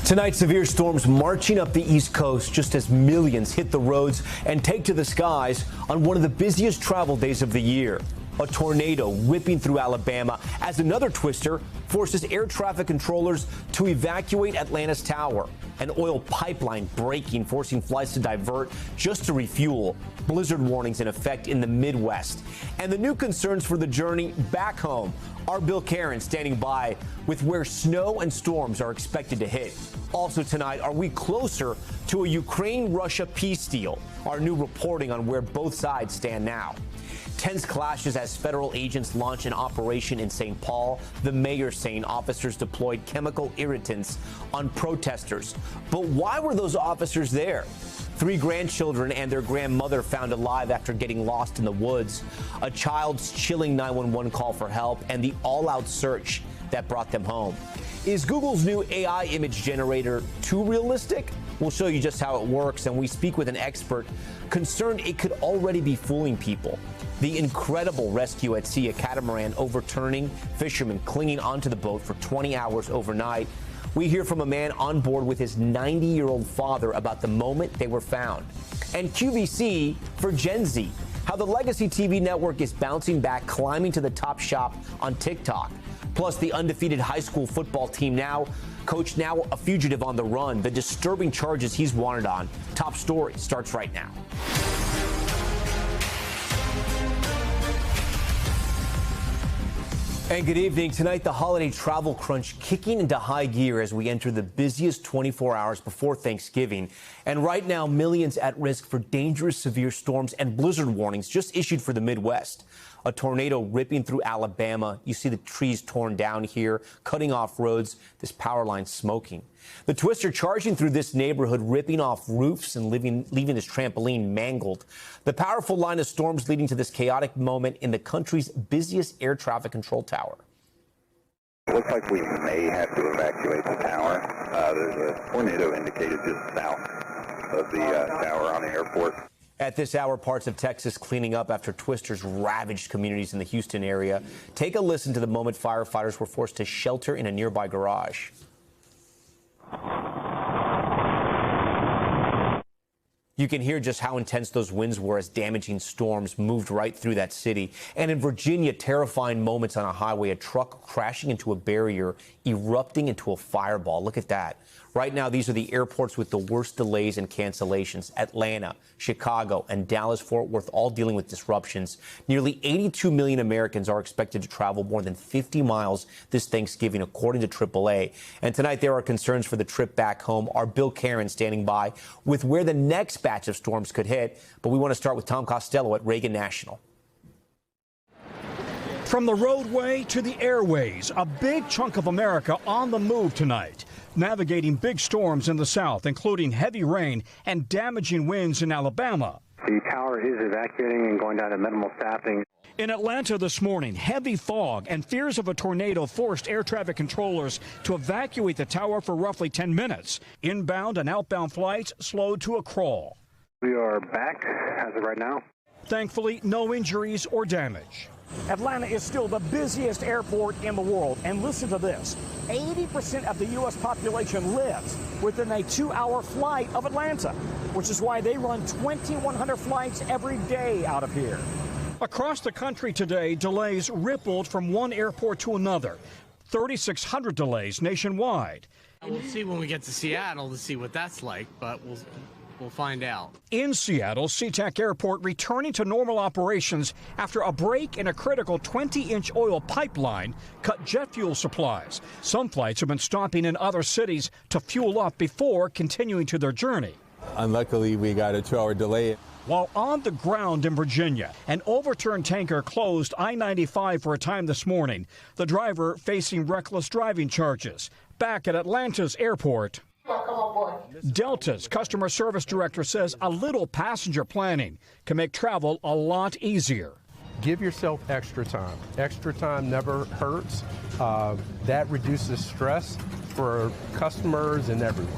Tonight, severe storms marching up the East Coast just as millions hit the roads and take to the skies on one of the busiest travel days of the year. A tornado ripping through Alabama as another twister forces air traffic controllers to evacuate Atlanta's tower. An oil pipeline breaking, forcing flights to divert just to refuel. Blizzard warnings in effect in the Midwest. And the new concerns for the journey back home. Our Bill Karen standing by with where snow and storms are expected to hit. Also tonight, are we closer to a Ukraine-Russia peace deal? Our new reporting on where both sides stand now. Tense clashes as federal agents launch an operation in St. Paul. The mayor saying officers deployed chemical irritants on protesters. But why were those officers there? 3 grandchildren and their grandmother found alive after getting lost in the woods. A child's chilling 911 call for help and the all-out search that brought them home. Is Google's new AI image generator too realistic? We'll show you just how it works, and we speak with an expert concerned it could already be fooling people. The incredible rescue at sea, a catamaran overturning, fishermen clinging onto the boat for 20 hours overnight. We hear from a man on board with his 90-year-old father about the moment they were found. And QVC for Gen Z, how the legacy TV network is bouncing back, climbing to the top shop on TikTok. Plus, the undefeated high school football team coach now a fugitive on the run. The disturbing charges he's wanted on. Top story starts right now. And good evening. Tonight, the holiday travel crunch kicking into high gear as we enter the busiest 24 hours before Thanksgiving. And right now, millions at risk for dangerous severe storms and blizzard warnings just issued for the Midwest. A tornado ripping through Alabama. You see the trees torn down here, cutting off roads, this power line smoking. The twister charging through this neighborhood, ripping off roofs and leaving this trampoline mangled. The powerful line of storms leading to this chaotic moment in the country's busiest air traffic control tower. It looks like we may have to evacuate the tower. There's a tornado indicated just south of the tower on the airport. At this hour, parts of Texas cleaning up after twisters ravaged communities in the Houston area. Take a listen to the moment firefighters were forced to shelter in a nearby garage. You can hear just how intense those winds were as damaging storms moved right through that city. And in Virginia, terrifying moments on a highway, a truck crashing into a barrier, erupting into a fireball. Look at that. Right now, these are the airports with the worst delays and cancellations. Atlanta, Chicago, and Dallas-Fort Worth all dealing with disruptions. Nearly 82 million Americans are expected to travel more than 50 miles this Thanksgiving, according to AAA. And tonight, there are concerns for the trip back home. Our Bill Karen standing by with where the next batch of storms could hit. But we want to start with Tom Costello at Reagan National. From the roadway to the airways, a big chunk of America on the move tonight, navigating big storms in the south, including heavy rain and damaging winds in Alabama. The tower is evacuating and going down to minimal staffing. In Atlanta this morning, heavy fog and fears of a tornado forced air traffic controllers to evacuate the tower for roughly 10 minutes. Inbound and outbound flights slowed to a crawl. We are back as of right now. Thankfully, no injuries or damage. Atlanta is still the busiest airport in the world. And listen to this. 80% of the U.S. population lives within a 2-hour flight of Atlanta, which is why they run 2,100 flights every day out of here. Across the country today, delays rippled from one airport to another. 3,600 delays nationwide. We'll see when we get to Seattle to see what that's like, but we'll find out. In Seattle, SeaTac Airport returning to normal operations after a break in a critical 20-inch oil pipeline cut jet fuel supplies. Some flights have been stopping in other cities to fuel up before continuing to their journey. Unluckily, we got a 2-hour delay. While on the ground in Virginia, an overturned tanker closed I-95 for a time this morning. The driver facing reckless driving charges. Back at Atlanta's airport, Delta's customer service director says a little passenger planning can make travel a lot easier. Give yourself extra time. Extra time never hurts. That reduces stress for customers and everyone.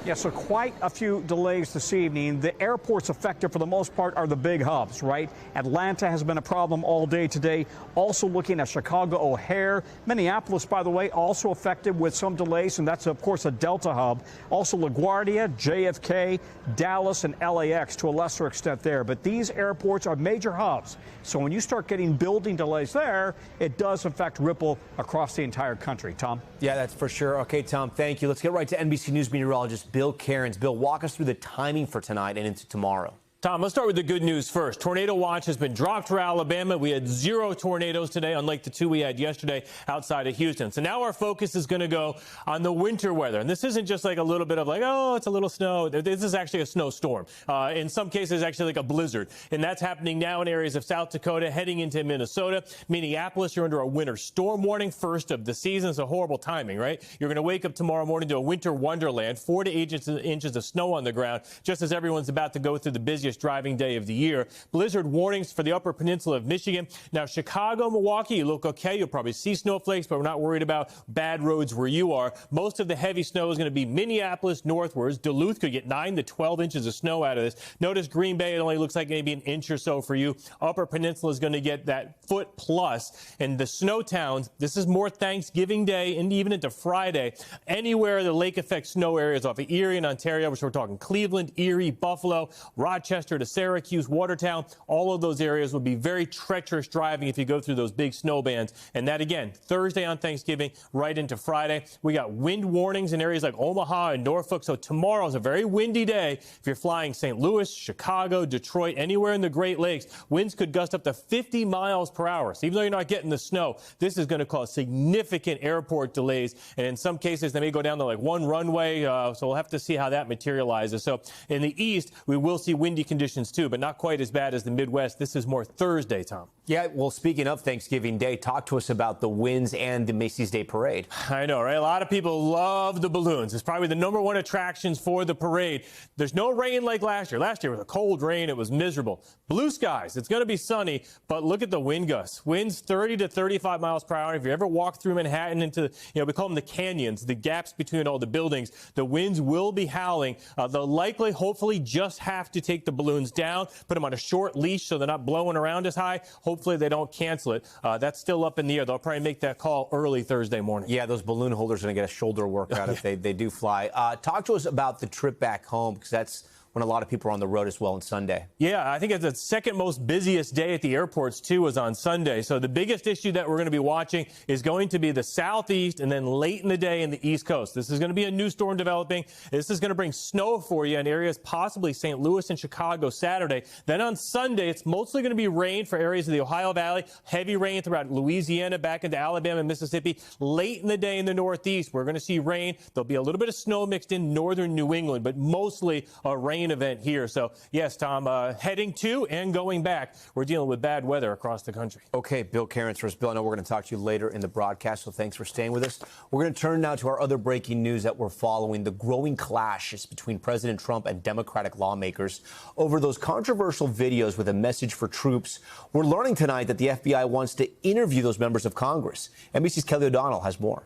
Yeah, so quite a few delays this evening. The airports affected for the most part are the big hubs, right? Atlanta has been a problem all day today. Also looking at Chicago O'Hare. Minneapolis, by the way, also affected with some delays, and that's, of course, a Delta hub. Also LaGuardia, JFK, Dallas, and LAX to a lesser extent there. But these airports are major hubs. So when you start getting building delays there, it does, in fact, ripple across the entire country. Tom? Yeah, that's for sure. Okay, Tom, thank you. Let's get right to NBC News meteorologist Bill Cairns. Bill, walk us through the timing for tonight and into tomorrow. Tom, let's start with the good news first. Tornado watch has been dropped for Alabama. We had 0 tornadoes today, unlike the 2 we had yesterday outside of Houston. So now our focus is going to go on the winter weather. And this isn't just like a little bit of like, oh, it's a little snow. This is actually a snowstorm. In some cases, actually like a blizzard. And that's happening now in areas of South Dakota, heading into Minnesota. Minneapolis, you're under a winter storm warning, first of the season. It's a horrible timing, right? You're going to wake up tomorrow morning to a winter wonderland, 4 to 8 inches of snow on the ground, just as everyone's about to go through the busiest driving day of the year. Blizzard warnings for the upper peninsula of Michigan. Now, Chicago, Milwaukee, you look okay. You'll probably see snowflakes, but we're not worried about bad roads where you are. Most of the heavy snow is going to be Minneapolis northwards. Duluth could get 9 to 12 inches of snow out of this. Notice Green Bay, it only looks like maybe an inch or so for you. Upper peninsula is going to get that foot plus. And the snow towns, this is more Thanksgiving Day and even into Friday. Anywhere the lake effect snow areas off of Erie and Ontario, which we're talking Cleveland, Erie, Buffalo, Rochester to Syracuse, Watertown, all of those areas will be very treacherous driving if you go through those big snow bands. And that, again, Thursday on Thanksgiving, right into Friday. We got wind warnings in areas like Omaha and Norfolk. So tomorrow is a very windy day. If you're flying St. Louis, Chicago, Detroit, anywhere in the Great Lakes, winds could gust up to 50 miles per hour. So even though you're not getting the snow, this is going to cause significant airport delays. And in some cases, they may go down to like one runway. So we'll have to see how that materializes. So in the east, we will see windy conditions too, but not quite as bad as the Midwest. This is more Thursday, Tom. Yeah, well, speaking of Thanksgiving Day, talk to us about the winds and the Macy's Day Parade. I know, right? A lot of people love the balloons. It's probably the #1 attractions for the parade. There's no rain like last year. Last year was a cold rain. It was miserable. Blue skies. It's going to be sunny, but look at the wind gusts. Winds 30 to 35 miles per hour. If you ever walk through Manhattan into, we call them the canyons, the gaps between all the buildings, the winds will be howling. They'll likely, hopefully, just have to take the balloons down, put them on a short leash so they're not blowing around as high. Hopefully they don't cancel it. That's still up in the air. They'll probably make that call early Thursday morning. Yeah, those balloon holders are going to get a shoulder workout if they do fly. Talk to us about the trip back home, because that's when a lot of people are on the road as well on Sunday. Yeah, I think it's the second most busiest day at the airports, too, was on Sunday. So the biggest issue that we're going to be watching is going to be the southeast and then late in the day in the East Coast. This is going to be a new storm developing. This is going to bring snow for you in areas possibly St. Louis and Chicago Saturday. Then on Sunday, it's mostly going to be rain for areas of the Ohio Valley, heavy rain throughout Louisiana, back into Alabama and Mississippi. Late in the day in the Northeast, we're going to see rain. There'll be a little bit of snow mixed in northern New England, but mostly a rain event here. So, yes, Tom, heading to and going back, we're dealing with bad weather across the country. Okay, Bill Cairns for us. Bill, I know we're going to talk to you later in the broadcast, so thanks for staying with us. We're going to turn now to our other breaking news that we're following, the growing clashes between President Trump and Democratic lawmakers over those controversial videos with a message for troops. We're learning tonight that the FBI wants to interview those members of Congress. NBC's Kelly O'Donnell has more.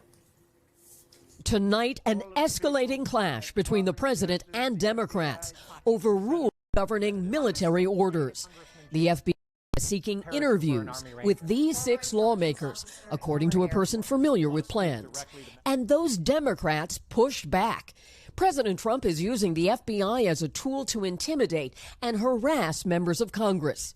Tonight, an escalating clash between the president and Democrats over rules governing military orders. The FBI is seeking interviews with these 6 lawmakers, according to a person familiar with plans. And those Democrats pushed back. President Trump is using the FBI as a tool to intimidate and harass members of Congress.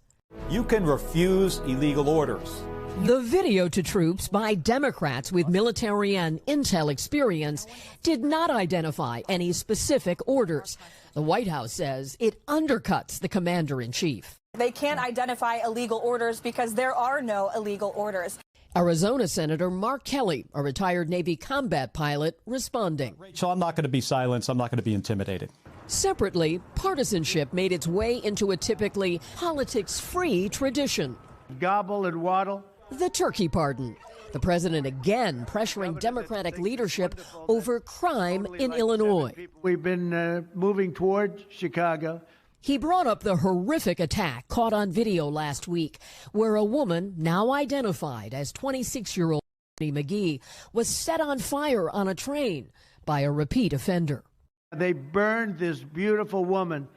You can refuse illegal orders. The video to troops by Democrats with military and intel experience did not identify any specific orders. The White House says it undercuts the commander-in-chief. They can't identify illegal orders because there are no illegal orders. Arizona Senator Mark Kelly, a retired Navy combat pilot, responding. Rachel, I'm not going to be silenced. I'm not going to be intimidated. Separately, partisanship made its way into a typically politics-free tradition. Gobble and waddle. The turkey pardon. The president again pressuring Democratic leadership over crime in Illinois. We've been moving toward Chicago. He brought up the horrific attack caught on video last week, where a woman, now identified as 26-year-old McGee, was set on fire on a train by a repeat offender. They burned this beautiful woman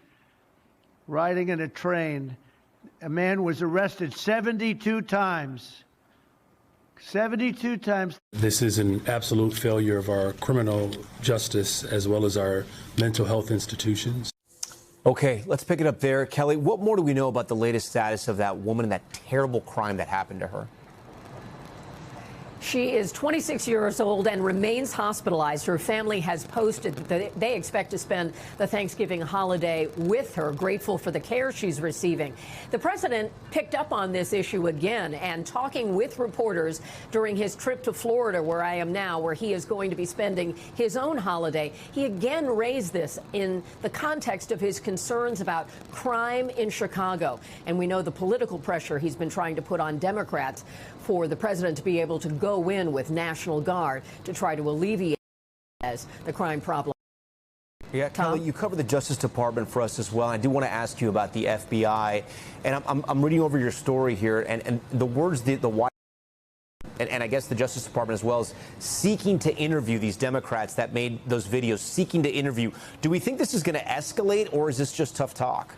riding in a train. A man was arrested 72 times. 72 times. This is an absolute failure of our criminal justice as well as our mental health institutions. Okay, let's pick it up there. Kelly, what more do we know about the latest status of that woman and that terrible crime that happened to her? She is 26 years old and remains hospitalized. Her family has posted that they expect to spend the Thanksgiving holiday with her, grateful for the care she's receiving. The president picked up on this issue again and talking with reporters during his trip to Florida, where I am now, where he is going to be spending his own holiday. He again raised this in the context of his concerns about crime in Chicago. And we know the political pressure he's been trying to put on Democrats for the president to be able to go in with National Guard to try to alleviate the crime problem. Yeah, Kelly, you cover the Justice Department for us as well. I do want to ask you about the FBI. And I'm reading over your story here, and the words the White and I guess the Justice Department as well is seeking to interview these Democrats that made those videos, seeking to interview. Do we think this is going to escalate, or is this just tough talk?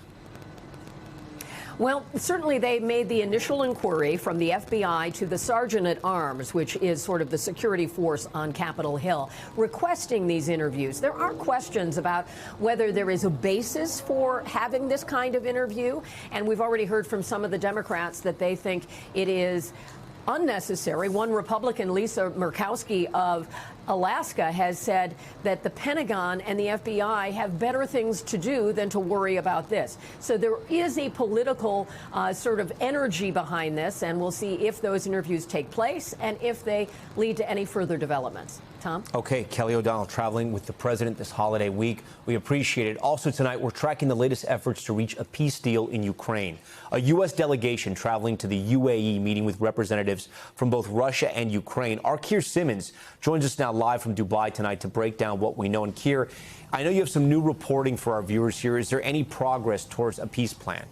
Well, certainly they made the initial inquiry from the FBI to the Sergeant at Arms, which is sort of the security force on Capitol Hill, requesting these interviews. There are questions about whether there is a basis for having this kind of interview. And we've already heard from some of the Democrats that they think it is unnecessary. One Republican, Lisa Murkowski of Alaska, has said that the Pentagon and the FBI have better things to do than to worry about this. So there is a political sort of energy behind this, and we'll see if those interviews take place and if they lead to any further developments. Tom? Okay, Kelly O'Donnell traveling with the president this holiday week. We appreciate it. Also tonight, we're tracking the latest efforts to reach a peace deal in Ukraine. A U.S. delegation traveling to the UAE, meeting with representatives from both Russia and Ukraine. Our Keir Simmons joins us now live from Dubai tonight to break down what we know. And Keir, I know you have some new reporting for our viewers here. Is there any progress towards a peace plan?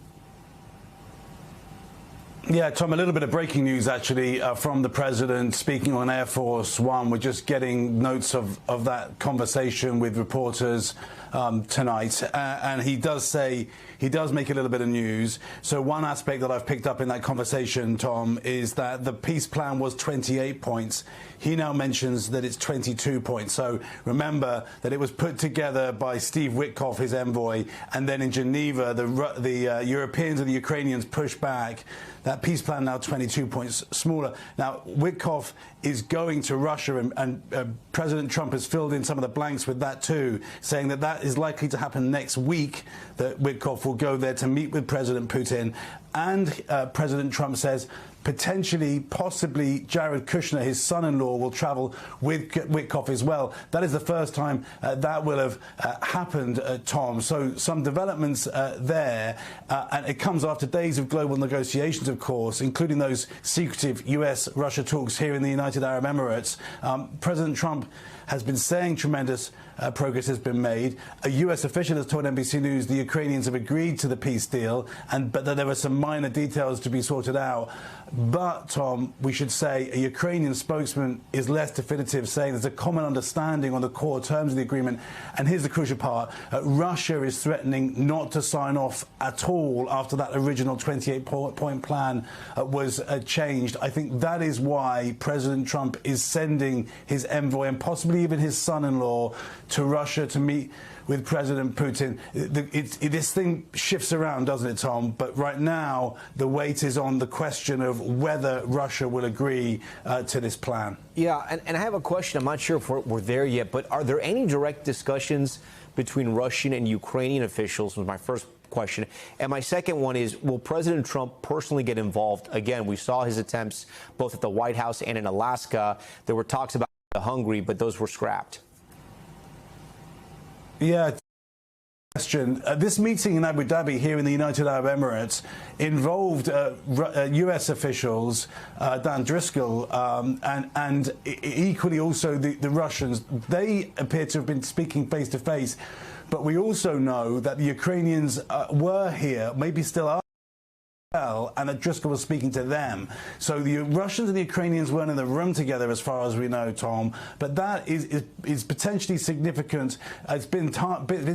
Yeah, Tom, a little bit of breaking news, actually, from the president speaking on Air Force One. We're just getting notes of that conversation with reporters tonight. And he does say, he does make a little bit of news. So one aspect that I've picked up in that conversation, Tom, is that the peace plan was 28 points. He now mentions that it's 22 points. So remember that it was put together by Steve Witkoff, his envoy, and then in Geneva, the Europeans and the Ukrainians pushed back. That peace plan now 22 points smaller. Now, Witkoff is going to Russia, and President Trump has filled in some of the blanks with that too, saying that that is likely to happen next week, that Witkoff will go there to meet with President Putin. And President Trump says potentially, possibly, Jared Kushner, his son-in-law, will travel with Witkoff as well. That is the first time that will have happened, Tom. So some developments there, and it comes after days of global negotiations, of course, including those secretive US-Russia talks here in the United Arab Emirates. President Trump has been saying tremendous progress has been made. A US official has told NBC News the Ukrainians have agreed to the peace deal, but that there are some minor details to be sorted out. But, Tom, we should say a Ukrainian spokesman is less definitive, saying there's a common understanding on the core terms of the agreement. And here's the crucial part. Russia is threatening not to sign off at all after that original 28-point plan was changed. I think that is why President Trump is sending his envoy and possibly even his son-in-law to Russia to meet with President Putin. This thing shifts around, doesn't it, Tom? But right now, the weight is on the question of whether Russia will agree to this plan. Yeah, and I have a question. I'm not sure if we're there yet, but are there any direct discussions between Russian and Ukrainian officials, was my first question. And my second one is, will President Trump personally get involved? Again, we saw his attempts both at the White House and in Alaska. There were talks about Hungary, but those were scrapped. Yeah. Question. This meeting in Abu Dhabi here in the United Arab Emirates involved US officials, Dan Driscoll, and equally also the Russians. They appear to have been speaking face to face, but we also know that the Ukrainians were here, maybe still are. and that Driscoll was speaking to them. So the Russians and the Ukrainians weren't in the room together, as far as we know, Tom. But that is potentially significant. It's been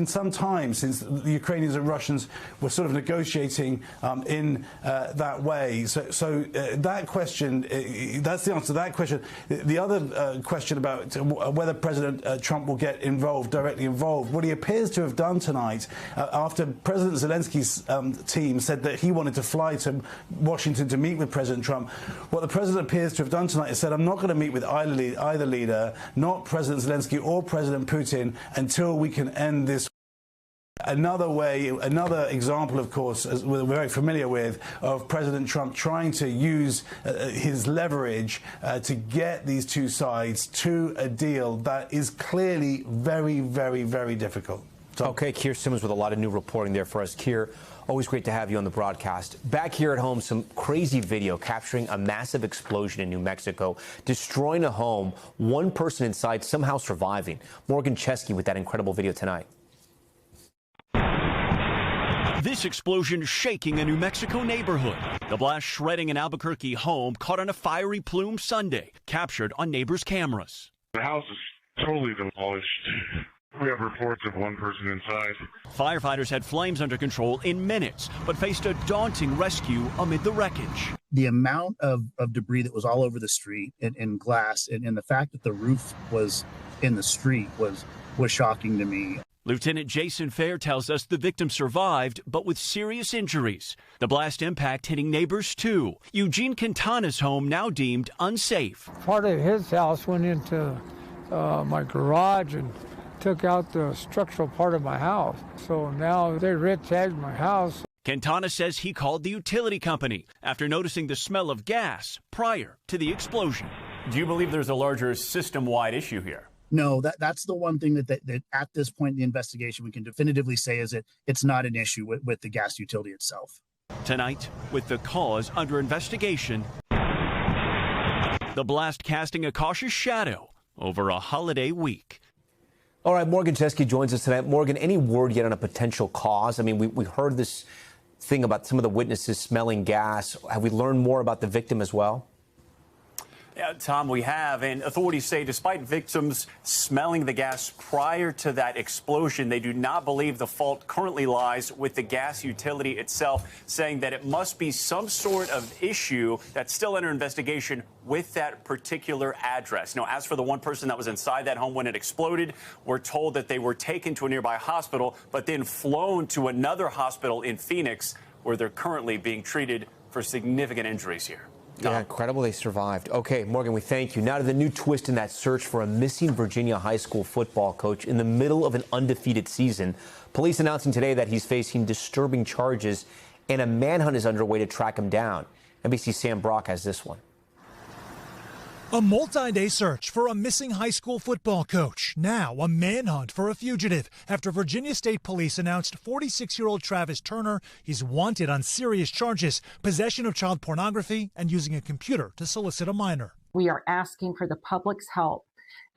some time since the Ukrainians and Russians were sort of negotiating in that way. So that question, that's the answer to that question. The other question about whether President Trump will get directly involved, what he appears to have done tonight, after President Zelensky's team said that he wanted to fly to Washington to meet with President Trump, what the president appears to have done tonight is said, I'm not going to meet with either leader, not President Zelensky or President Putin, until we can end this. Another example, of course, as we're very familiar with, of President Trump trying to use his leverage to get these two sides to a deal that is clearly very, very, very difficult. Okay, Keir Simmons with a lot of new reporting there for us. Keir, always great to have you on the broadcast. Back here at home, some crazy video capturing a massive explosion in New Mexico, destroying a home, one person inside somehow surviving. Morgan Chesky with that incredible video tonight. This explosion shaking a New Mexico neighborhood. The blast shredding an Albuquerque home caught on a fiery plume Sunday, captured on neighbors' cameras. The house is totally demolished. We have reports of one person inside. Firefighters had flames under control in minutes, but faced a daunting rescue amid the wreckage. The amount of debris that was all over the street and glass and the fact that the roof was in the street was shocking to me. Lieutenant Jason Fair tells us the victim survived, but with serious injuries. The blast impact hitting neighbors, too. Eugene Quintana's home now deemed unsafe. Part of his house went into my garage and took out the structural part of my house. So now they red-tagged my house. Quintana says he called the utility company after noticing the smell of gas prior to the explosion. Do you believe there's a larger system-wide issue here? No, that's the one thing that at this point in the investigation we can definitively say is that it's not an issue with the gas utility itself. Tonight, with the cause under investigation, the blast casting a cautious shadow over a holiday week. All right, Morgan Chesky joins us tonight. Morgan, any word yet on a potential cause? I mean, we heard this thing about some of the witnesses smelling gas. Have we learned more about the victim as well? Yeah, Tom, we have, and authorities say despite victims smelling the gas prior to that explosion, they do not believe the fault currently lies with the gas utility itself, saying that it must be some sort of issue that's still under investigation with that particular address. Now, as for the one person that was inside that home when it exploded, we're told that they were taken to a nearby hospital, but then flown to another hospital in Phoenix, where they're currently being treated for significant injuries here. Yeah, incredible they survived. Okay, Morgan, we thank you. Now to the new twist in that search for a missing Virginia high school football coach in the middle of an undefeated season. Police announcing today that he's facing disturbing charges and a manhunt is underway to track him down. NBC's Sam Brock has this one. A multi-day search for a missing high school football coach. Now a manhunt for a fugitive after Virginia State Police announced 46-year-old Travis Turner is wanted on serious charges, possession of child pornography and using a computer to solicit a minor. We are asking for the public's help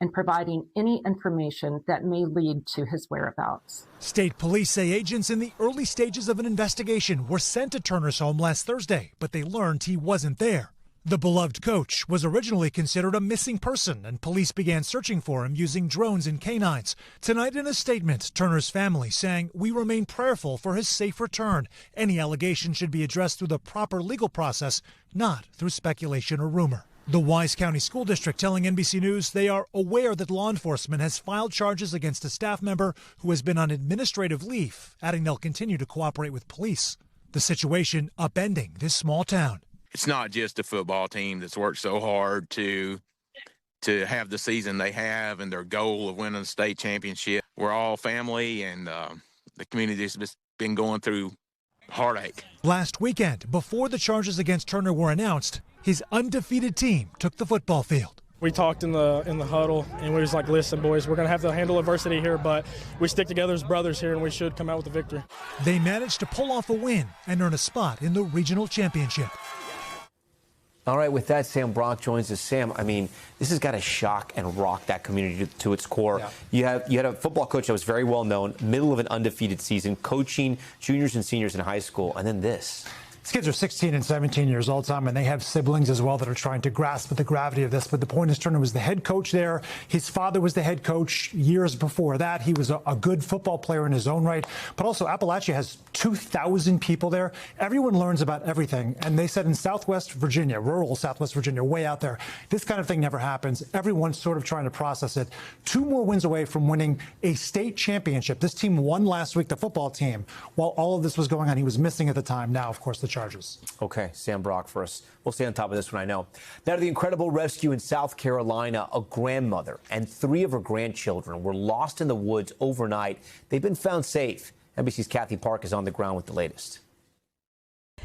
in providing any information that may lead to his whereabouts. State police say agents in the early stages of an investigation were sent to Turner's home last Thursday, but they learned he wasn't there. The beloved coach was originally considered a missing person, and police began searching for him using drones and canines. Tonight in a statement, Turner's family saying, "We remain prayerful for his safe return. Any allegation should be addressed through the proper legal process, not through speculation or rumor." The Wise County School District telling NBC News they are aware that law enforcement has filed charges against a staff member who has been on administrative leave, adding they'll continue to cooperate with police. The situation upending this small town. It's not just a football team that's worked so hard to have the season they have and their goal of winning the state championship. We're all family, and the community's just been going through heartache. Last weekend, before the charges against Turner were announced, his undefeated team took the football field. We talked in the huddle, and we was like, listen, boys, we're going to have to handle adversity here, but we stick together as brothers here, and we should come out with a victory. They managed to pull off a win and earn a spot in the regional championship. All right, with that, Sam Brock joins us. Sam, I mean, this has got to shock and rock that community to its core. Yeah. You had a football coach that was very well known, middle of an undefeated season, coaching juniors and seniors in high school, and then this. These kids are 16 and 17 years old, Tom, and they have siblings as well that are trying to grasp the gravity of this. But the point is, Turner was the head coach there. His father was the head coach years before that. He was a good football player in his own right. But also, Appalachia has 2,000 people there. Everyone learns about everything. And they said in Southwest Virginia, rural Southwest Virginia, way out there, this kind of thing never happens. Everyone's sort of trying to process it. 2 more wins away from winning a state championship. This team won last week, the football team. While all of this was going on, he was missing at the time. Now, of course, the charges. Okay, Sam Brock for us. We'll stay on top of this one, I know. Now to the incredible rescue in South Carolina. A grandmother and 3 of her grandchildren were lost in the woods overnight. They've been found safe. NBC's Kathy Park is on the ground with the latest.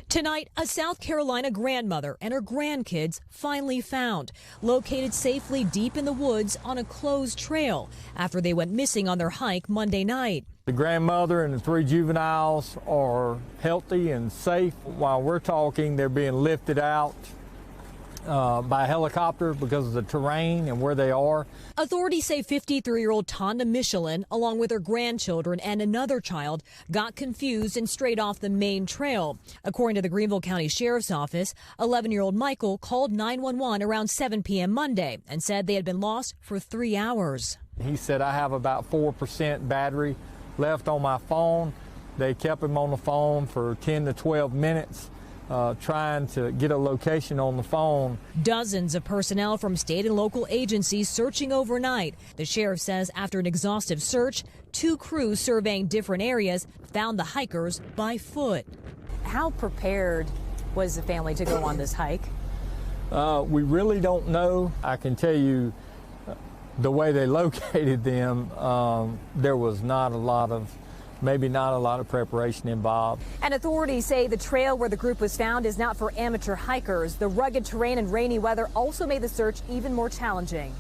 Tonight, a South Carolina grandmother and her grandkids finally found, located safely deep in the woods on a closed trail after they went missing on their hike Monday night. The grandmother and the 3 juveniles are healthy and safe. While we're talking, they're being lifted out by a helicopter because of the terrain and where they are. Authorities say 53-year-old Tonda Michelin, along with her grandchildren and another child, got confused and strayed off the main trail. According to the Greenville County Sheriff's Office, 11-year-old Michael called 911 around 7 p.m. Monday and said they had been lost for 3 hours. He said, I have about 4% battery left on my phone. They kept him on the phone for 10 to 12 minutes. Trying to get a location on the phone. Dozens of personnel from state and local agencies searching overnight. The sheriff says after an exhaustive search, 2 crews surveying different areas found the hikers by foot. How prepared was the family to go on this hike? We really don't know. I can tell you the way they located them, there was not a lot of preparation involved. And authorities say the trail where the group was found is not for amateur hikers. The rugged terrain and rainy weather also made the search even more challenging.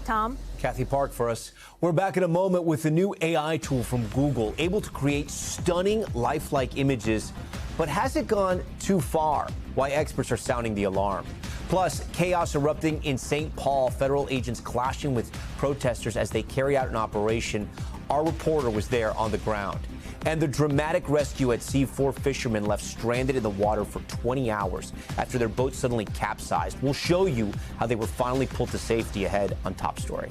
Tom? Kathy Park for us. We're back in a moment with the new AI tool from Google, able to create stunning lifelike images. But has it gone too far? Why experts are sounding the alarm. Plus, chaos erupting in St. Paul, federal agents clashing with protesters as they carry out an operation. Our reporter was there on the ground. And the dramatic rescue at sea. 4 fishermen left stranded in the water for 20 hours after their boat suddenly capsized. We'll show you how they were finally pulled to safety ahead on Top Story.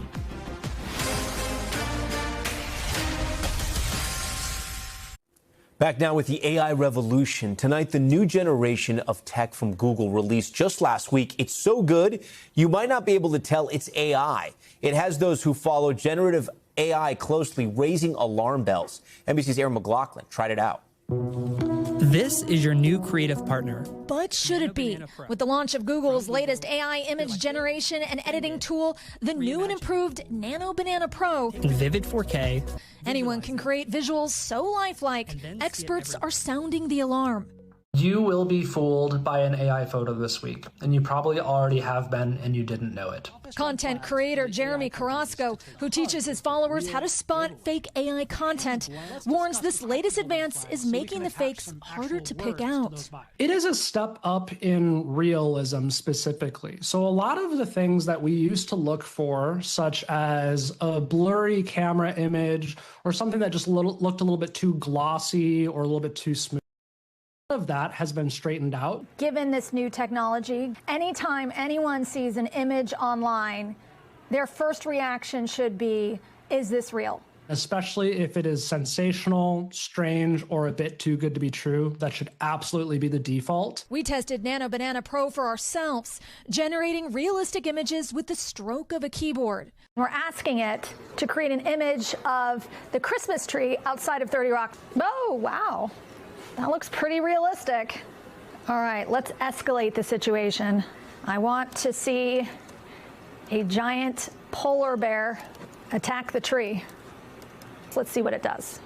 Back now with the AI revolution. Tonight, the new generation of tech from Google released just last week. It's so good, you might not be able to tell it's AI. It has those who follow generative AI closely raising alarm bells. NBC's Aaron McLaughlin tried it out. This is your new creative partner. But should it be? With the launch of Google's latest AI image generation and editing tool, the new and improved Nano Banana Pro, In vivid 4K. anyone can create visuals so lifelike, experts are sounding the alarm. You will be fooled by an AI photo this week, and you probably already have been and you didn't know it. Content creator Jeremy Carrasco, who teaches his followers how to spot fake AI content, warns this latest advance is making the fakes harder to pick out. It is a step up in realism specifically. So a lot of the things that we used to look for, such as a blurry camera image or something that just looked a little bit too glossy or a little bit too smooth, of that has been straightened out. Given this new technology, anytime anyone sees an image online, their first reaction should be, is this real? Especially if it is sensational, strange, or a bit too good to be true, that should absolutely be the default. We tested Nano Banana Pro for ourselves, generating realistic images with the stroke of a keyboard. We're asking it to create an image of the Christmas tree outside of 30 Rock. Oh, wow. That looks pretty realistic. All right, let's escalate the situation. I want to see a giant polar bear attack the tree. Let's see what it does.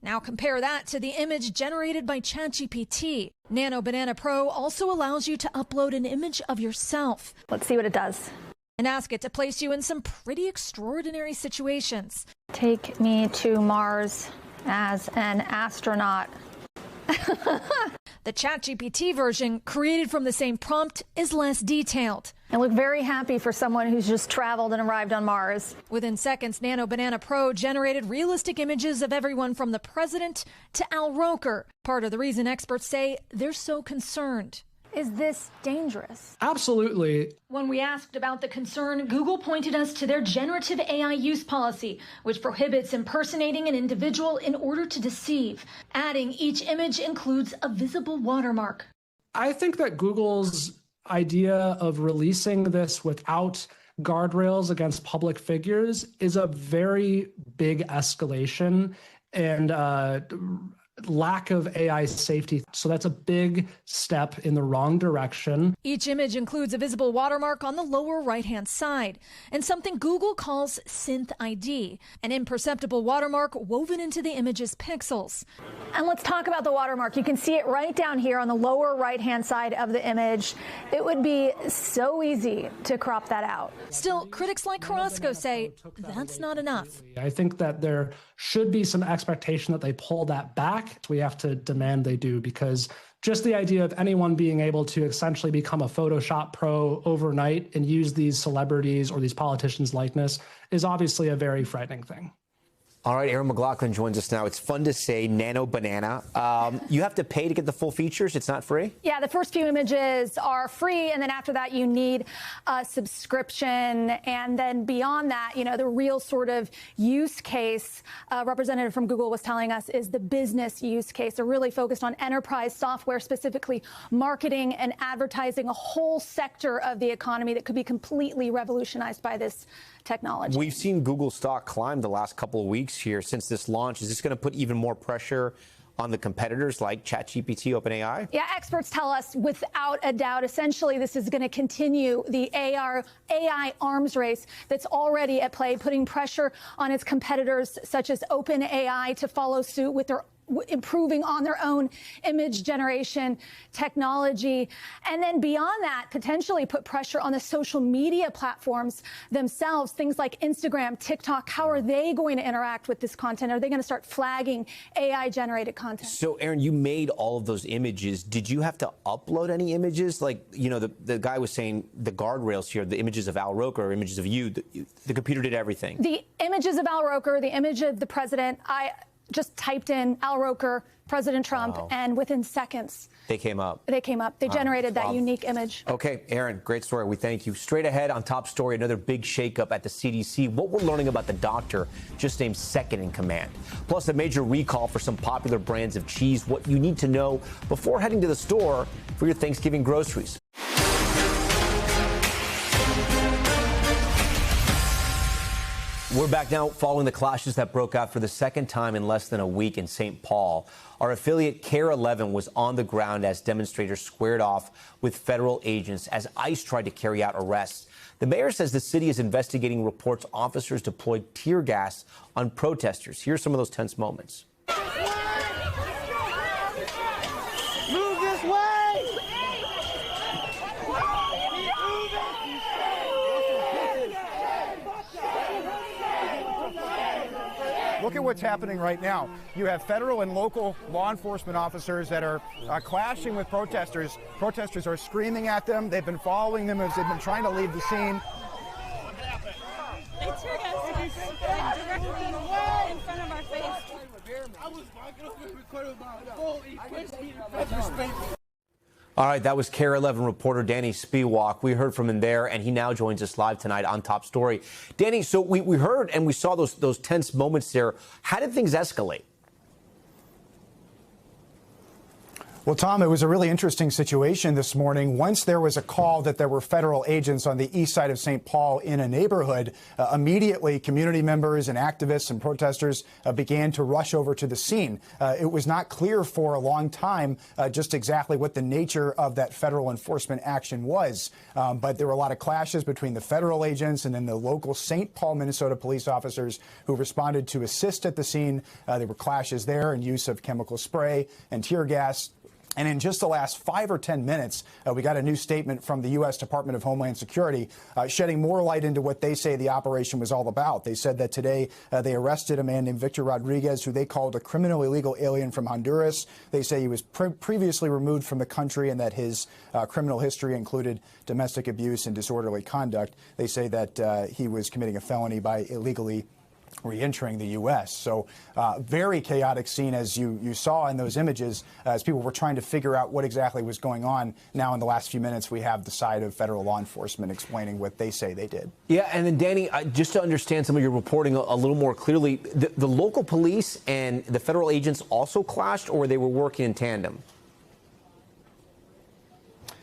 Now compare that to the image generated by ChatGPT. Nano Banana Pro also allows you to upload an image of yourself. Let's see what it does. And ask it to place you in some pretty extraordinary situations. Take me to Mars as an astronaut. The ChatGPT version, created from the same prompt, is less detailed. and look very happy for someone who's just traveled and arrived on Mars. Within seconds, Nano Banana Pro generated realistic images of everyone from the president to Al Roker. Part of the reason experts say they're so concerned. Is this dangerous? Absolutely. When we asked about the concern, Google pointed us to their generative AI use policy, which prohibits impersonating an individual in order to deceive, adding each image includes a visible watermark. I think that Google's idea of releasing this without guardrails against public figures is a very big escalation and lack of AI safety. So that's a big step in the wrong direction. Each image includes a visible watermark on the lower right-hand side and something Google calls Synth ID, an imperceptible watermark woven into the image's pixels. And let's talk about the watermark. You can see it right down here on the lower right-hand side of the image. It would be so easy to crop that out. Still, critics like Carrasco say that's not enough. I think that there should be some expectation that they pull that back. We have to demand they do, because just the idea of anyone being able to essentially become a Photoshop pro overnight and use these celebrities or these politicians' likeness is obviously a very frightening thing. All right, Aaron McLaughlin joins us now. It's fun to say Nano Banana. You have to pay to get the full features. It's not free? Yeah, the first few images are free, and then after that you need a subscription. And then beyond that, you know, the real sort of use case, representative from Google was telling us, is the business use case. They're really focused on enterprise software, specifically marketing and advertising, a whole sector of the economy that could be completely revolutionized by this technology. We've seen Google stock climb the last couple of weeks here since this launch. Is this going to put even more pressure on the competitors like ChatGPT, OpenAI? Yeah, experts tell us without a doubt, essentially, this is going to continue the AI arms race that's already at play, putting pressure on its competitors such as OpenAI to follow suit with their improving on their own image generation technology. And then beyond that, potentially put pressure on the social media platforms themselves, things like Instagram, TikTok. How are they going to interact with this content? Are they going to start flagging AI-generated content? So, Aaron, you made all of those images. Did you have to upload any images? Like, you know, the guy was saying the guardrails here, the images of Al Roker, or images of you, the computer did everything. The images of Al Roker, the image of the president, I just typed in Al Roker, President Trump, and within seconds, they came up. They generated that unique image. Okay, Aaron, great story. We thank you. Straight ahead on Top Story, another big shakeup at the CDC. What we're learning about the doctor just named second in command. Plus, a major recall for some popular brands of cheese. What you need to know before heading to the store for your Thanksgiving groceries. We're back now following the clashes that broke out for the second time in less than a week in St. Paul. Our affiliate KARE 11 was on the ground as demonstrators squared off with federal agents as ICE tried to carry out arrests. The mayor says the city is investigating reports officers deployed tear gas on protesters. Here's some of those tense moments. Move this way! Look at what's happening right now. You have federal and local law enforcement officers that are clashing with protesters. Protesters are screaming at them. They've been following them as they've been trying to leave the scene. They tear gassed us directly in front of our face. I was walking up with my full equipment. All right, that was KARE 11 reporter Danny Spiewak. We heard from him there, and he now joins us live tonight on Top Story. Danny, so we heard and we saw those tense moments there. How did things escalate? Well, Tom, it was a really interesting situation this morning. Once there was a call that there were federal agents on the east side of St. Paul in a neighborhood, immediately community members and activists and protesters began to rush over to the scene. It was not clear for a long time just exactly what the nature of that federal enforcement action was. But there were a lot of clashes between the federal agents and then the local St. Paul, Minnesota police officers who responded to assist at the scene. There were clashes there and use of chemical spray and tear gas. And in just the last 5 or 10 minutes, we got a new statement from the U.S. Department of Homeland Security shedding more light into what they say the operation was all about. They said that today they arrested a man named Victor Rodriguez, who they called a criminal illegal alien from Honduras. They say he was previously removed from the country and that his criminal history included domestic abuse and disorderly conduct. They say that he was committing a felony by illegally re-entering the U.S. So very chaotic scene, as you saw in those images, as people were trying to figure out what exactly was going on. Now, in the last few minutes, we have the side of federal law enforcement explaining what they say they did. Yeah, and then, Danny, just to understand some of your reporting a little more clearly, the local police and the federal agents also clashed, or they were working in tandem?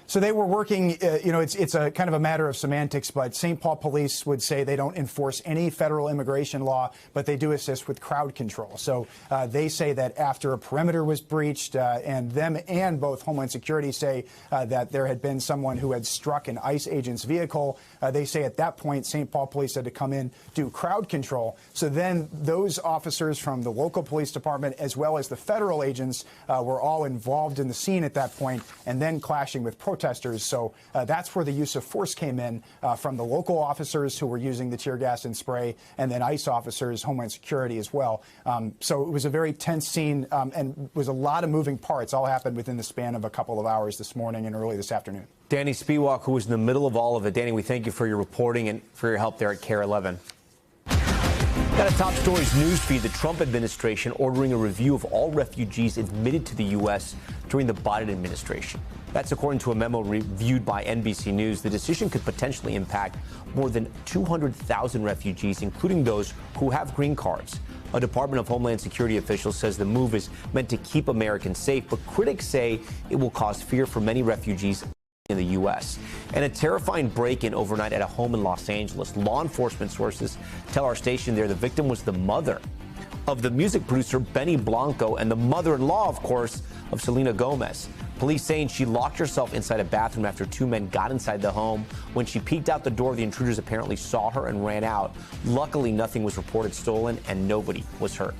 So they were working, it's a kind of a matter of semantics, but St. Paul police would say they don't enforce any federal immigration law, but they do assist with crowd control. So they say that after a perimeter was breached, and them and both Homeland Security say that there had been someone who had struck an ICE agent's vehicle. They say at that point, St. Paul police had to come in, do crowd control. So then those officers from the local police department, as well as the federal agents, were all involved in the scene at that point, and then clashing with protesters. So that's where the use of force came in from the local officers who were using the tear gas and spray, and then ICE officers, Homeland Security as well. So it was a very tense scene and was a lot of moving parts. All happened within the span of a couple of hours this morning and early this afternoon. Danny Spiewak, who was in the middle of all of it. Danny, we thank you for your reporting and for your help there at KARE 11. Got a top stories news feed. The Trump administration ordering a review of all refugees admitted to the U.S. during the Biden administration. That's according to a memo reviewed by NBC News. The decision could potentially impact more than 200,000 refugees, including those who have green cards. A Department of Homeland Security official says the move is meant to keep Americans safe, but critics say it will cause fear for many refugees in the U.S. And a terrifying break-in overnight at a home in Los Angeles. Law enforcement sources tell our station there the victim was the mother of the music producer Benny Blanco and the mother-in-law, of course, of Selena Gomez. Police saying she locked herself inside a bathroom after two men got inside the home. When she peeked out the door, the intruders apparently saw her and ran out. Luckily, nothing was reported stolen and nobody was hurt.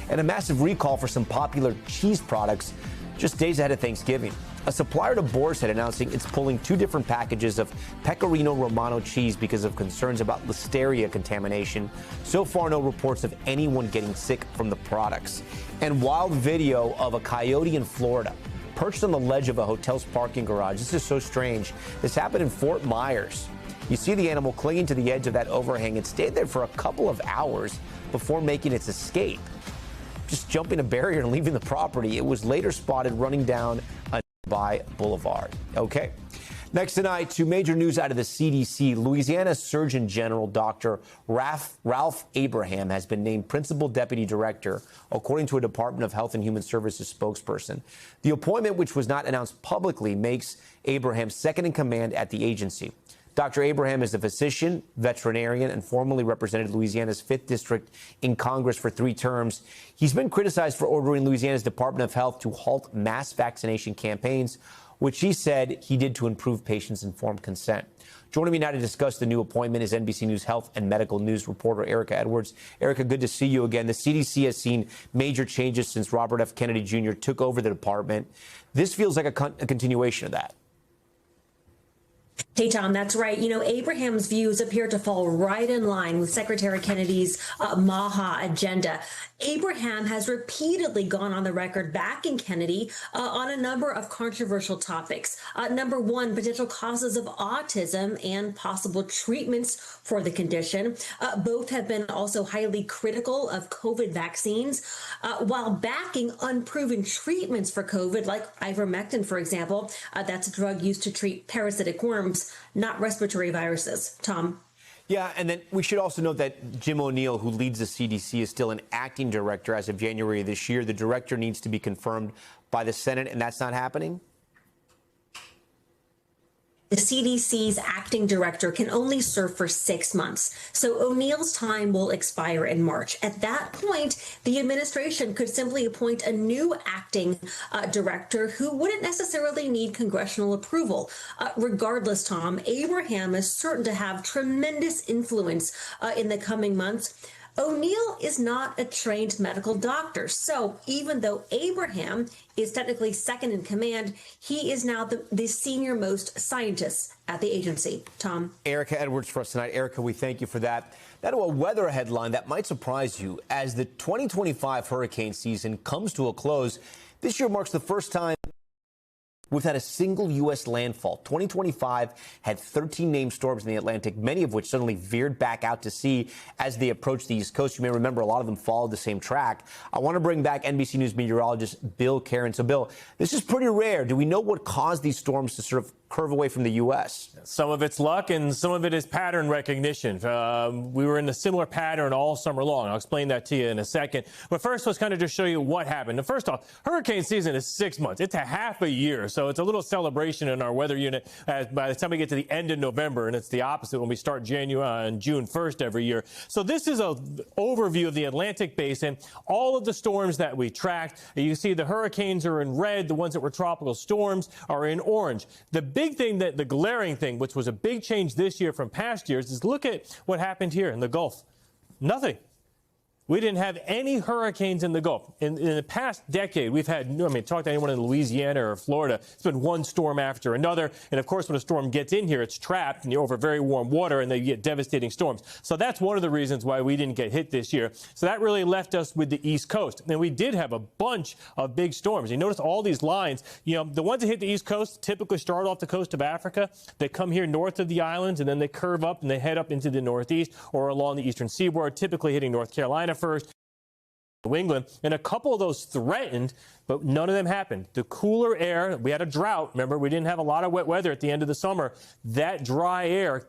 And a massive recall for some popular cheese products just days ahead of Thanksgiving. A supplier to Boar's Head announcing it's pulling 2 different packages of Pecorino Romano cheese because of concerns about listeria contamination. So far, no reports of anyone getting sick from the products. And wild video of a coyote in Florida perched on the ledge of a hotel's parking garage. This is so strange. This happened in Fort Myers. You see the animal clinging to the edge of that overhang and stayed there for a couple of hours before making its escape, just jumping a barrier and leaving the property. It was later spotted running down a nearby boulevard. Okay. Next tonight, to major news out of the CDC. Louisiana Surgeon General Dr. Ralph Abraham has been named Principal Deputy Director, according to a Department of Health and Human Services spokesperson. The appointment, which was not announced publicly, makes Abraham second in command at the agency. Dr. Abraham is a physician, veterinarian, and formerly represented Louisiana's 5th District in Congress for 3 terms. He's been criticized for ordering Louisiana's Department of Health to halt mass vaccination campaigns, which he said he did to improve patients' informed consent. Joining me now to discuss the new appointment is NBC News health and medical news reporter Erica Edwards. Erica, good to see you again. The CDC has seen major changes since Robert F. Kennedy Jr. took over the department. This feels like a continuation of that. Hey, Tom, that's right. You know, Abraham's views appear to fall right in line with Secretary Kennedy's MAHA agenda. Abraham has repeatedly gone on the record backing Kennedy on a number of controversial topics. Number one, potential causes of autism and possible treatments for the condition. Both have been also highly critical of COVID vaccines, while backing unproven treatments for COVID, like ivermectin, for example. That's a drug used to treat parasitic worms, not respiratory viruses. Tom? Yeah, and then we should also note that Jim O'Neill, who leads the CDC, is still an acting director as of January of this year. The director needs to be confirmed by the Senate, and that's not happening? The CDC's acting director can only serve for 6 months, so O'Neill's time will expire in March. At that point, the administration could simply appoint a new acting director who wouldn't necessarily need congressional approval. Regardless, Tom, Abraham is certain to have tremendous influence in the coming months. O'Neill is not a trained medical doctor. So even though Abraham is technically second in command, he is now the senior most scientist at the agency. Tom. Erica Edwards for us tonight. Erica, we thank you for that. Now to a weather headline that might surprise you. As the 2025 hurricane season comes to a close, this year marks the first time we've had a single U.S. landfall. 2025 had 13 named storms in the Atlantic, many of which suddenly veered back out to sea as they approached the East Coast. You may remember a lot of them followed the same track. I want to bring back NBC News meteorologist Bill Karen. So, Bill, this is pretty rare. Do we know what caused these storms to sort of curve away from the U.S.? Some of it's luck and some of it is pattern recognition. We were in a similar pattern all summer long. I'll explain that to you in a second. But first, let's kind of just show you what happened. Now, first off, hurricane season is 6 months. It's a half a year. So it's a little celebration in our weather unit by the time we get to the end of November. And it's the opposite when we start January and June 1st every year. So this is an overview of the Atlantic basin. All of the storms that we tracked. You see the hurricanes are in red. The ones that were tropical storms are in orange. The big thing, that the glaring thing, which was a big change this year from past years, is look at what happened here in the Gulf. Nothing. We didn't have any hurricanes in the Gulf. In the past decade, we've had, talk to anyone in Louisiana or Florida, it's been one storm after another. And of course, when a storm gets in here, it's trapped and you're over very warm water and they get devastating storms. So that's one of the reasons why we didn't get hit this year. So that really left us with the East Coast. And we did have a bunch of big storms. You notice all these lines, the ones that hit the East Coast typically start off the coast of Africa. They come here north of the islands and then they curve up and they head up into the Northeast or along the eastern seaboard, typically hitting North Carolina first, New England, and a couple of those threatened, but none of them happened. The cooler air, we had a drought. Remember, we didn't have a lot of wet weather at the end of the summer. That dry air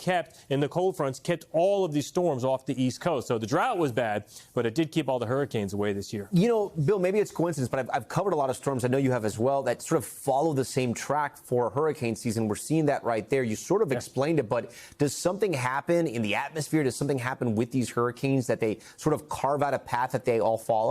in the cold fronts kept all of these storms off the East Coast. So the drought was bad, but it did keep all the hurricanes away this year. Bill, maybe it's coincidence, but I've covered a lot of storms, I know you have as well, that sort of follow the same track for hurricane season. We're seeing that right there. You sort of explained it, but does something happen in the atmosphere? Does something happen with these hurricanes that they sort of carve out a path that they all follow?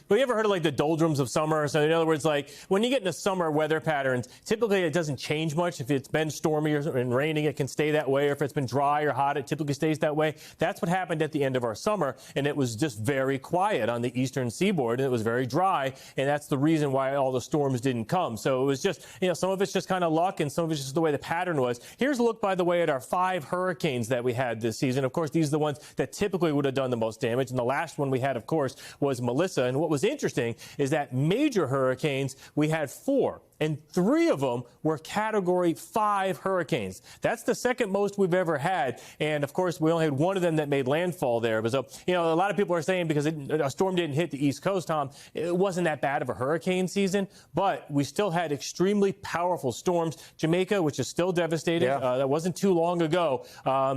But you ever heard of the doldrums of summer? So in other words, when you get into summer weather patterns, typically it doesn't change much. If it's been stormy and raining, it can stay that way. Or if it's been dry or hot, it typically stays that way. That's what happened at the end of our summer. And it was just very quiet on the eastern seaboard. And it was very dry. And that's the reason why all the storms didn't come. So it was just, some of it's just kind of luck and some of it's just the way the pattern was. Here's a look, by the way, at our 5 hurricanes that we had this season. Of course, these are the ones that typically would have done the most damage. And the last one we had, of course, was Melissa. And what was interesting is that major hurricanes, we had 4. And 3 of them were Category 5 hurricanes. That's the second most we've ever had. And, of course, we only had 1 of them that made landfall there. But so, a lot of people are saying because a storm didn't hit the East Coast, Tom, it wasn't that bad of a hurricane season. But we still had extremely powerful storms. Jamaica, which is still devastating. That wasn't too long ago.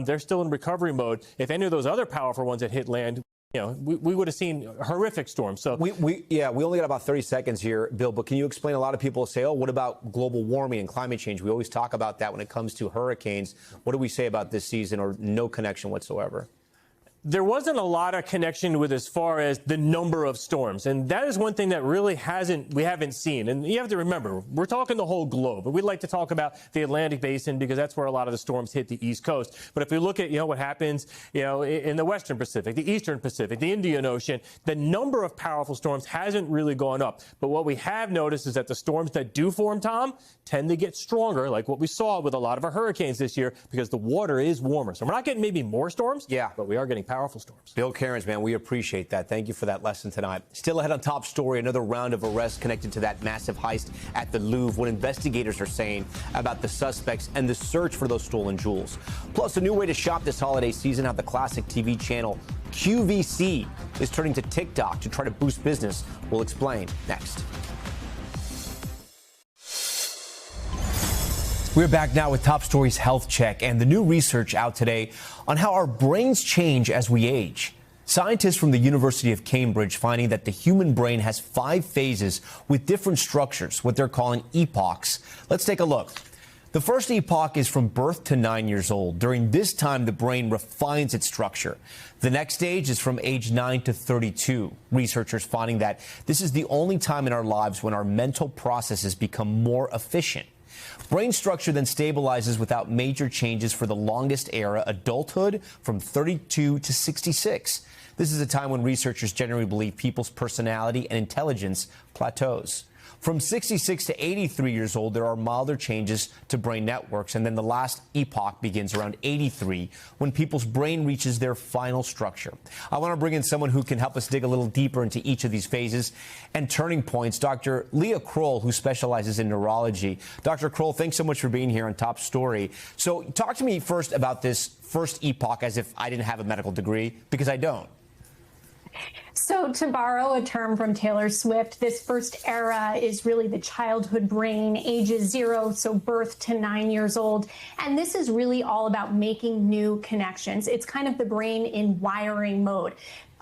They're still in recovery mode. If any of those other powerful ones that hit land, we would have seen horrific storms. So we only got about 30 seconds here, Bill, but can you explain? A lot of people say, what about global warming and climate change? We always talk about that when it comes to hurricanes. What do we say about this season, or no connection whatsoever? There wasn't a lot of connection with as far as the number of storms. And that is one thing that really we haven't seen. And you have to remember, we're talking the whole globe. But we'd like to talk about the Atlantic basin because that's where a lot of the storms hit the East Coast. But if we look at, what happens, in the Western Pacific, the Eastern Pacific, the Indian Ocean, the number of powerful storms hasn't really gone up. But what we have noticed is that the storms that do form, Tom, tend to get stronger, like what we saw with a lot of our hurricanes this year, because the water is warmer. So we're not getting maybe more storms, but we are getting powerful storms. Bill Cairns, man, we appreciate that. Thank you for that lesson tonight. Still ahead on Top Story, another round of arrests connected to that massive heist at the Louvre, what investigators are saying about the suspects and the search for those stolen jewels. Plus, a new way to shop this holiday season, how the classic TV channel QVC is turning to TikTok to try to boost business. We'll explain next. We're back now with Top Story's Health Check and the new research out today on how our brains change as we age. Scientists from the University of Cambridge finding that the human brain has 5 phases with different structures, what they're calling epochs. Let's take a look. The first epoch is from birth to 9 years old. During this time, the brain refines its structure. The next stage is from age 9 to 32. Researchers finding that this is the only time in our lives when our mental processes become more efficient. Brain structure then stabilizes without major changes for the longest era, adulthood, from 32 to 66. This is a time when researchers generally believe people's personality and intelligence plateaus. From 66 to 83 years old, there are milder changes to brain networks, and then the last epoch begins around 83, when people's brain reaches their final structure. I want to bring in someone who can help us dig a little deeper into each of these phases and turning points, Dr. Leah Kroll, who specializes in neurology. Dr. Kroll, thanks so much for being here on Top Story. So talk to me first about this first epoch, as if I didn't have a medical degree, because I don't. So to borrow a term from Taylor Swift, this first era is really the childhood brain, ages 0, so birth to 9 years old. And this is really all about making new connections. It's kind of the brain in wiring mode.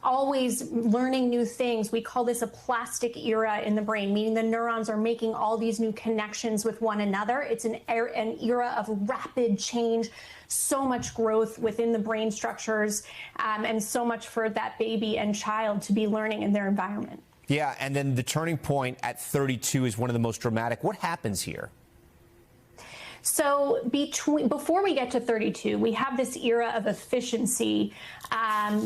Always learning new things. We call this a plastic era in the brain, meaning the neurons are making all these new connections with one another. It's an era of rapid change, so much growth within the brain structures, and so much for that baby and child to be learning in their environment. Yeah, and then the turning point at 32 is one of the most dramatic. What happens here? So before we get to 32, we have this era of efficiency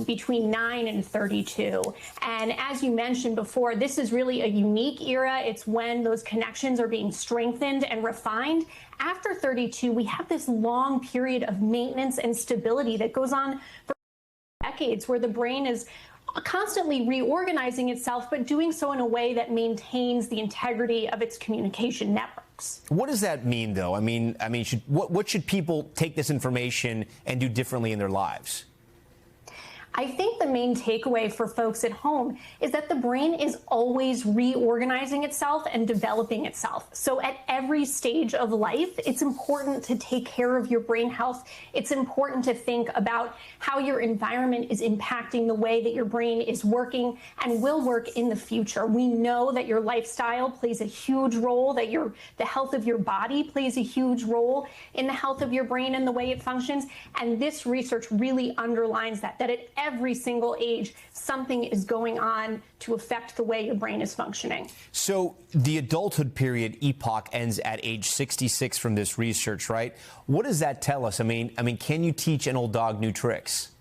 between 9 and 32. And as you mentioned before, this is really a unique era. It's when those connections are being strengthened and refined. After 32, we have this long period of maintenance and stability that goes on for decades, where the brain is constantly reorganizing itself, but doing so in a way that maintains the integrity of its communication networks. What does that mean, though? I mean, what should people take this information and do differently in their lives? I think the main takeaway for folks at home is that the brain is always reorganizing itself and developing itself. So at every stage of life, it's important to take care of your brain health. It's important to think about how your environment is impacting the way that your brain is working and will work in the future. We know that your lifestyle plays a huge role, that the health of your body plays a huge role in the health of your brain and the way it functions. And this research really underlines that at every single age, something is going on to affect the way your brain is functioning. So the adulthood period epoch ends at age 66 from this research, right? What does that tell us? I mean, can you teach an old dog new tricks?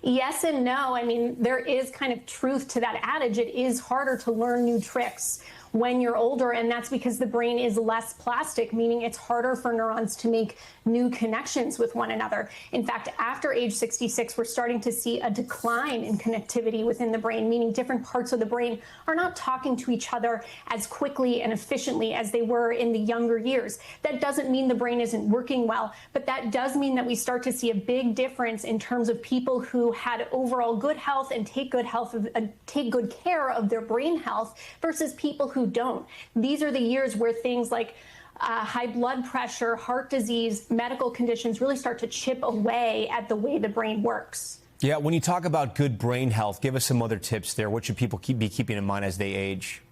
Yes and no. I mean, there is kind of truth to that adage. It is harder to learn new tricks when you're older, and that's because the brain is less plastic, meaning it's harder for neurons to make new connections with one another. In fact, after age 66, we're starting to see a decline in connectivity within the brain, meaning different parts of the brain are not talking to each other as quickly and efficiently as they were in the younger years. That doesn't mean the brain isn't working well, but that does mean that we start to see a big difference in terms of people who had overall good health and take good care of their brain health versus people who don't. These are the years where things like high blood pressure, heart disease, medical conditions really start to chip away at the way the brain works. Yeah, when you talk about good brain health, give us some other tips there. What should people be keeping in mind as they age?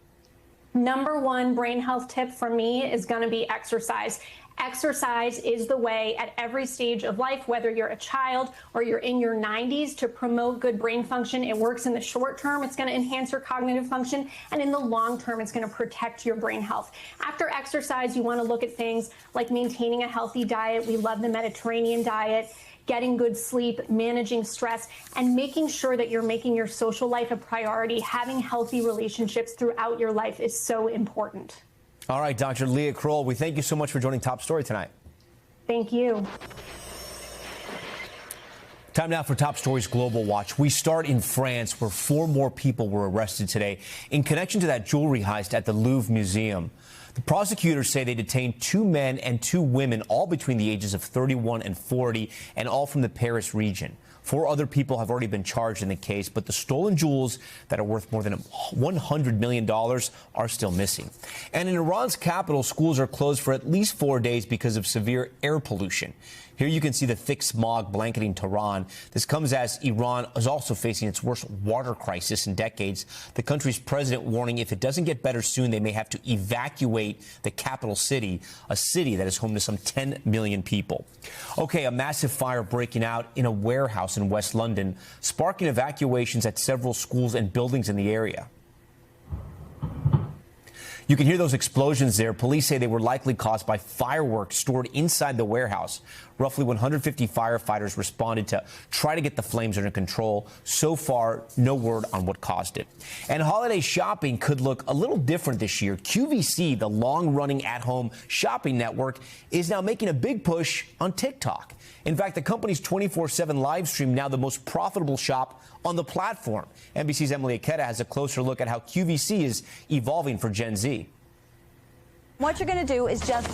Number one brain health tip for me is going to be exercise. Exercise is the way at every stage of life, whether you're a child or you're in your 90s, to promote good brain function. It works in the short term. It's going to enhance your cognitive function. And in the long term, it's going to protect your brain health. After exercise, you want to look at things like maintaining a healthy diet. We love the Mediterranean diet. Getting good sleep, managing stress, and making sure that you're making your social life a priority. Having healthy relationships throughout your life is so important. All right, Dr. Leah Kroll, we thank you so much for joining Top Story tonight. Thank you. Time now for Top Story's Global Watch. We start in France, where 4 more people were arrested today in connection to that jewelry heist at the Louvre Museum. The prosecutors say they detained 2 men and 2 women, all between the ages of 31 and 40, and all from the Paris region. 4 other people have already been charged in the case, but the stolen jewels that are worth more than $100 million are still missing. And in Iran's capital, schools are closed for at least 4 days because of severe air pollution. Here you can see the thick smog blanketing Tehran. This comes as Iran is also facing its worst water crisis in decades. The country's president warning if it doesn't get better soon, they may have to evacuate the capital city, a city that is home to some 10 million people. Okay, a massive fire breaking out in a warehouse in West London, sparking evacuations at several schools and buildings in the area. You can hear those explosions there. Police say they were likely caused by fireworks stored inside the warehouse. Roughly 150 firefighters responded to try to get the flames under control. So far, no word on what caused it. And holiday shopping could look a little different this year. QVC, the long-running at-home shopping network, is now making a big push on TikTok. In fact, the company's 24/7 live stream now the most profitable shop on the platform. NBC's Emily Aketa has a closer look at how QVC is evolving for Gen Z. What you're going to do is just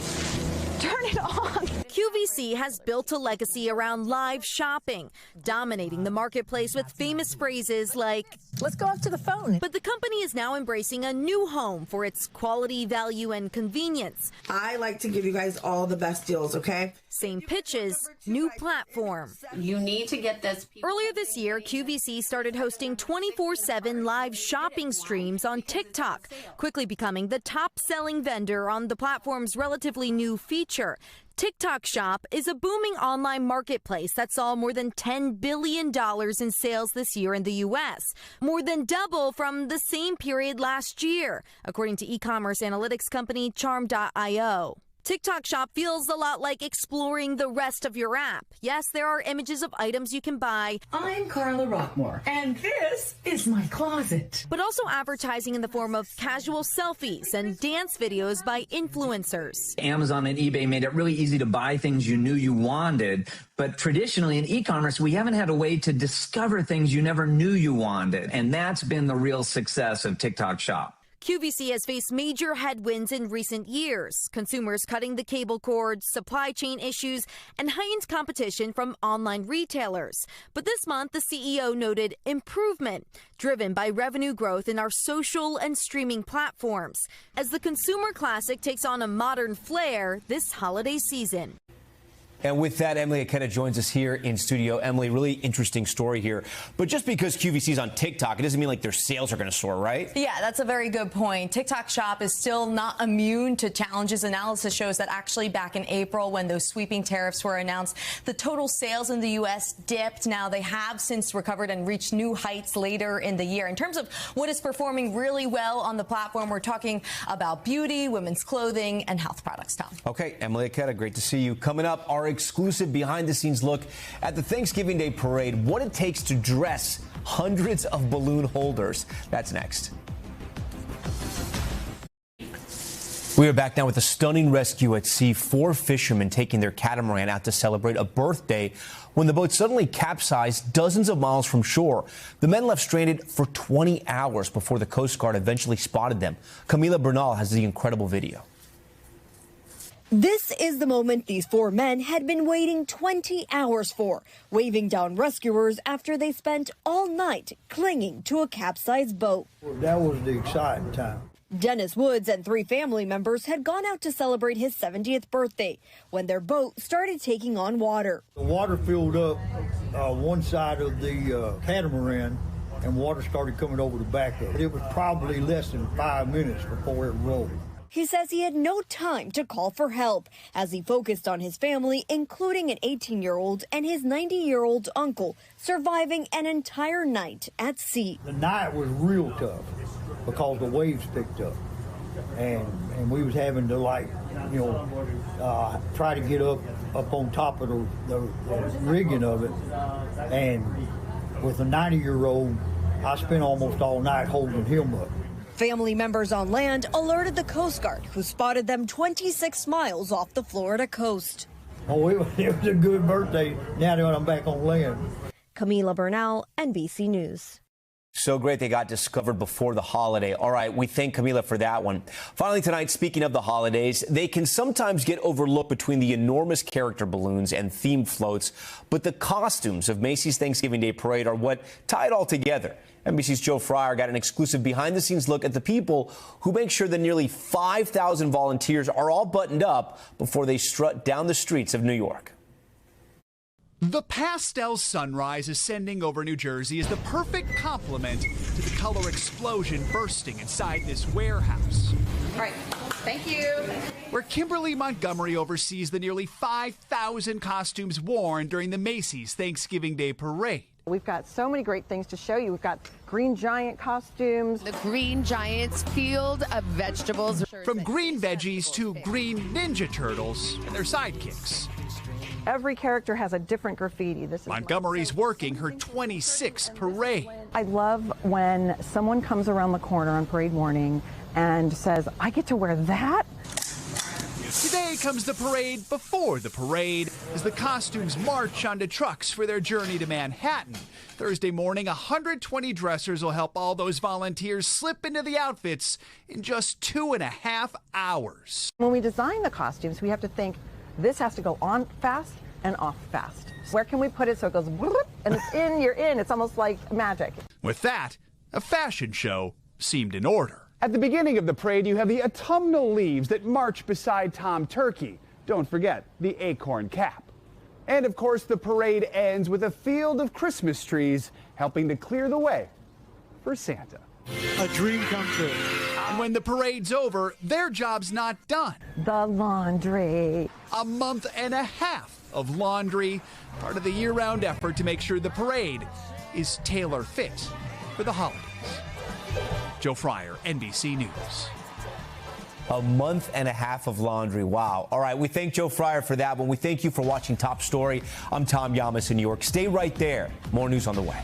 turn it on. QVC has built a legacy around live shopping, dominating the marketplace with famous phrases like, "Let's go up to the phone." But the company is now embracing a new home for its quality, value, and convenience. I like to give you guys all the best deals, okay? Same pitches, new platform. You need to get this. Earlier this year, QVC started hosting 24/7 live shopping streams on TikTok, quickly becoming the top-selling vendor on the platform's relatively new feature. TikTok Shop is a booming online marketplace that saw more than $10 billion in sales this year in the U.S., more than double from the same period last year, according to e-commerce analytics company Charm.io. TikTok Shop feels a lot like exploring the rest of your app. Yes, there are images of items you can buy. I'm Carla Rockmore, and this is my closet. But also advertising in the form of casual selfies and dance videos by influencers. Amazon and eBay made it really easy to buy things you knew you wanted. But traditionally in e-commerce, we haven't had a way to discover things you never knew you wanted. And that's been the real success of TikTok Shop. QVC has faced major headwinds in recent years, consumers cutting the cable cords, supply chain issues, and heightened competition from online retailers. But this month, the CEO noted improvement, driven by revenue growth in our social and streaming platforms, as the consumer classic takes on a modern flair this holiday season. And with that, Emily Aketa joins us here in studio. Emily, really interesting story here. But just because QVC is on TikTok, it doesn't mean like their sales are going to soar, right? Yeah, that's a very good point. TikTok Shop is still not immune to challenges. Analysis shows that actually back in April, when those sweeping tariffs were announced, the total sales in the U.S. dipped. Now they have since recovered and reached new heights later in the year. In terms of what is performing really well on the platform, we're talking about beauty, women's clothing, and health products, Tom. Okay, Emily Aketa, great to see you. Coming up, our exclusive behind-the-scenes look at the Thanksgiving Day parade, what it takes to dress hundreds of balloon holders. That's next. We are back now with a stunning rescue at sea. 4 fishermen taking their catamaran out to celebrate a birthday when the boat suddenly capsized dozens of miles from shore. The men left stranded for 20 hours before the Coast Guard eventually spotted them. Camila Bernal has the incredible video. This is the moment these 4 men had been waiting 20 hours for, waving down rescuers after they spent all night clinging to a capsized boat. That was the exciting time. Dennis Woods and 3 family members had gone out to celebrate his 70th birthday when their boat started taking on water. The water filled up one side of the catamaran, and water started coming over the back of it. It was probably less than 5 minutes before it rolled. He says he had no time to call for help as he focused on his family, including an 18-year-old and his 90-year-old uncle, surviving an entire night at sea. The night was real tough because the waves picked up, and we was having to try to get up on top of the rigging of it. And with a 90-year-old, I spent almost all night holding him up. Family members on land alerted the Coast Guard, who spotted them 26 miles off the Florida coast. Oh, it was a good birthday now that I'm back on land. Camila Bernal, NBC News. So great they got discovered before the holiday. All right, we thank Camila for that one. Finally tonight, speaking of the holidays, they can sometimes get overlooked between the enormous character balloons and themed floats, but the costumes of Macy's Thanksgiving Day Parade are what tie it all together. NBC's Joe Fryer got an exclusive behind-the-scenes look at the people who make sure the nearly 5,000 volunteers are all buttoned up before they strut down the streets of New York. The pastel sunrise ascending over New Jersey is the perfect complement to the color explosion bursting inside this warehouse. All right, thank you. Where Kimberly Montgomery oversees the nearly 5,000 costumes worn during the Macy's Thanksgiving Day Parade. We've got so many great things to show you. We've got Green Giant costumes. The Green Giant's field of vegetables. From green veggies to green Ninja Turtles and their sidekicks. Every character has a different graffiti. This is Montgomery's working her 26th parade. I love when someone comes around the corner on parade morning and says, I get to wear that? Today comes the parade before the parade as the costumes march onto trucks for their journey to Manhattan. Thursday morning, 120 dressers will help all those volunteers slip into the outfits in just 2.5 hours. When we design the costumes, we have to think this has to go on fast and off fast. Where can we put it so it goes and it's in, you're in. It's almost like magic. With that, a fashion show seemed in order. At the beginning of the parade, you have the autumnal leaves that march beside Tom Turkey. Don't forget the acorn cap. And of course, the parade ends with a field of Christmas trees helping to clear the way for Santa. A dream come true. And when the parade's over, their job's not done. The laundry. A month and a half of laundry, part of the year-round effort to make sure the parade is tailor-fit for the holidays. Joe Fryer, NBC News. A month and a half of laundry. Wow. All right. We thank Joe Fryer for that one. We thank you for watching Top Story. I'm Tom Llamas in New York. Stay right there. More news on the way.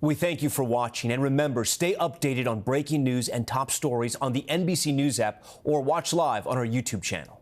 We thank you for watching. And remember, stay updated on breaking news and top stories on the NBC News app or watch live on our YouTube channel.